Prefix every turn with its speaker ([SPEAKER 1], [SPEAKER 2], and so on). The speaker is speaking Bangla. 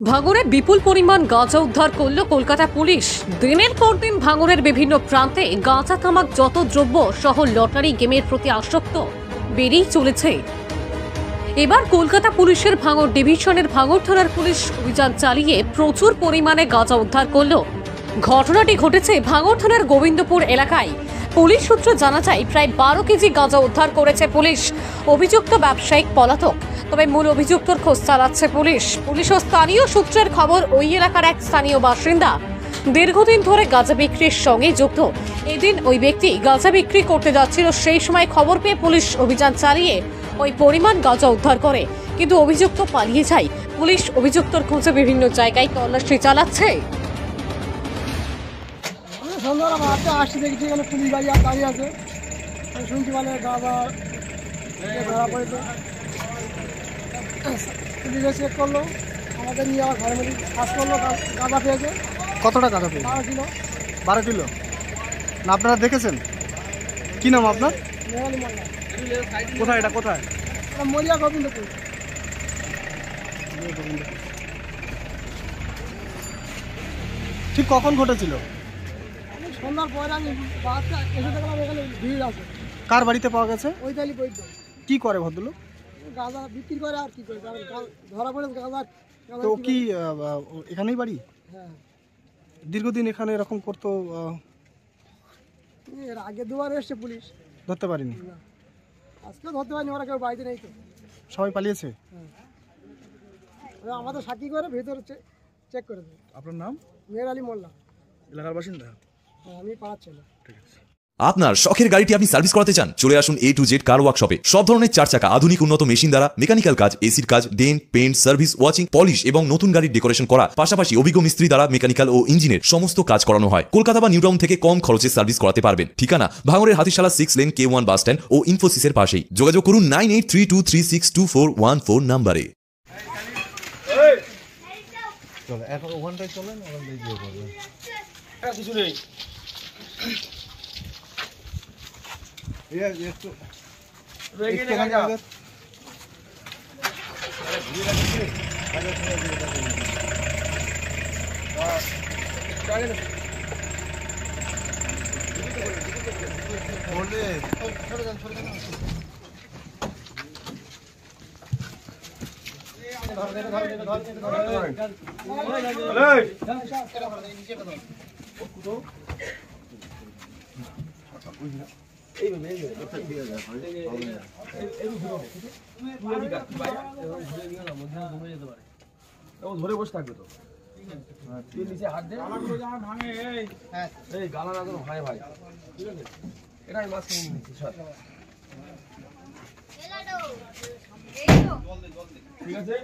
[SPEAKER 1] ভাঙড়ে বিপুল পরিমাণ গাঁজা উদ্ধার করল কলকাতা পুলিশ। দিনের পর দিন ভাঙড়ের বিভিন্ন প্রান্তে গাঁজা তামাক যত দ্রব্য সহ লটারি গেমের প্রতি আসক্ত বেড়েই চলেছে। এবার কলকাতা পুলিশের ভাঙড় ডিভিশনের ভাঙড় থানার পুলিশ অভিযান চালিয়ে প্রচুর পরিমাণে গাঁজা উদ্ধার করল। ঘটনাটি ঘটেছে ভাঙড় থানার গোবিন্দপুর এলাকায়। পুলিশ সূত্রে জানা যায় প্রায় 12 কেজি গাঁজা উদ্ধার করেছে পুলিশ। অভিযুক্ত ব্যবসায়িক পলাতক, তবে মূল অভিযুক্তর খোঁজ চালাচ্ছে পুলিশ। পুলিশ ও স্থানীয় সূত্রের খবর, ওই এলাকার এক স্থানীয় বাসিন্দা দীর্ঘদিন ধরে গাঁজা বিক্রির সঙ্গে যুক্ত। এদিন ওই ব্যক্তি গাঁজা বিক্রি করতে যাচ্ছিল, সেই সময় খবর পেয়ে পুলিশ অভিযান চালিয়ে ওই পরিমাণ গাঁজা উদ্ধার করে, কিন্তু অভিযুক্ত পালিয়ে যায়। পুলিশ অভিযুক্তর খোঁজে বিভিন্ন জায়গায় তল্লাশি চালাচ্ছে।
[SPEAKER 2] আসছি দেখছি এখানে পুলিশ গাড়ি দাঁড়িয়ে আছে, আমি শুনছি মানে গাঁজা ধরা পড়েছে। পুলিশে চেক করলো, আমাদের নিয়ে আবার ঘরে মধ্যে কাজ করলো, গাঁজা পেয়েছে।
[SPEAKER 3] কতটা গাঁজা পেয়েছে?
[SPEAKER 2] 12 কিলো।
[SPEAKER 3] 12 কিলো না? আপনারা দেখেছেন? কি নাম আপনার?
[SPEAKER 2] মেঘালি মোল্লা।
[SPEAKER 3] কোথায় এটা? কোথায়?
[SPEAKER 2] এটা মরিয়া গোবিন্দপুর।
[SPEAKER 3] ঠিক কখন ঘটেছিল?
[SPEAKER 2] আমি সন্ধ্যার পরে আমি বাসটা এসে দেখলাম এখানে ভিড় আছে।
[SPEAKER 3] কার বাড়িতে পাওয়া গেছে?
[SPEAKER 2] ওই তালি বৈদ্য।
[SPEAKER 3] কি করে ভদ্রলোক?
[SPEAKER 2] গাঁজা বিক্রি করে আর কি করে, ধরা পড়েছে গাঁজা।
[SPEAKER 3] তো কি এখানেই বাড়ি?
[SPEAKER 2] হ্যাঁ,
[SPEAKER 3] দীর্ঘদিন এখানে এরকম করতো?
[SPEAKER 2] এর আগে দুবার এসছে পুলিশ,
[SPEAKER 3] ধরতে পারিনি।
[SPEAKER 2] না আজকেও ধরতে পারিনি, ওরা কেউ বাড়িতে নেই তো।
[SPEAKER 3] সবাই পালিয়েছে?
[SPEAKER 2] হ্যাঁ, আমাদের সাক্ষী করে ভেতরে চেক করে দেবে।
[SPEAKER 3] আপনার নাম?
[SPEAKER 2] মেঘালি মোল্লা।
[SPEAKER 3] এলাকার বাসিন্দা?
[SPEAKER 2] হ্যাঁ, আমি পাড়ার ছেলে।
[SPEAKER 3] ঠিক আছে।
[SPEAKER 4] আপনার শখের গাড়িটি আপনি সার্ভিস করাতে চান? চলে আসুন A to Z কার ওয়ার্কশপে। সব ধরনের 4 চাকা আধুনিক উন্নত মেশিন দ্বারা মেকানিক্যাল কাজ, এসির কাজ, dent, paint, service, washing, polish এবং নতুন গাড়ির ডেকোরেশন করা, পাশাপাশি অভিজ্ঞ মিস্ত্রি দ্বারা মেকানিক্যাল ও ইঞ্জিনের সমস্ত কাজ করানো হয়। কলকাতা বা নিউ টাউন থেকে কম খরচে সার্ভিস করাতে পারবেন। ঠিকানা ভাঙড়ের Hatishala 6 lane K1 bus stand ও ইনফোসিসের পাশেই। যোগাযোগ করুন 9832362414 নম্বরে।
[SPEAKER 3] চলো এখন ওখানটায় চলেন, ওখানটায় গিয়ে করবেন।
[SPEAKER 2] কিছু নেই।
[SPEAKER 3] একটু
[SPEAKER 5] ধরে বসে থাকবে তো, নিচে হাত দে, এই গালা না তো ভাই ভাই, ঠিক আছে? এটাই মাছ কিনে নিচ্ছি সব, ঠিক আছে?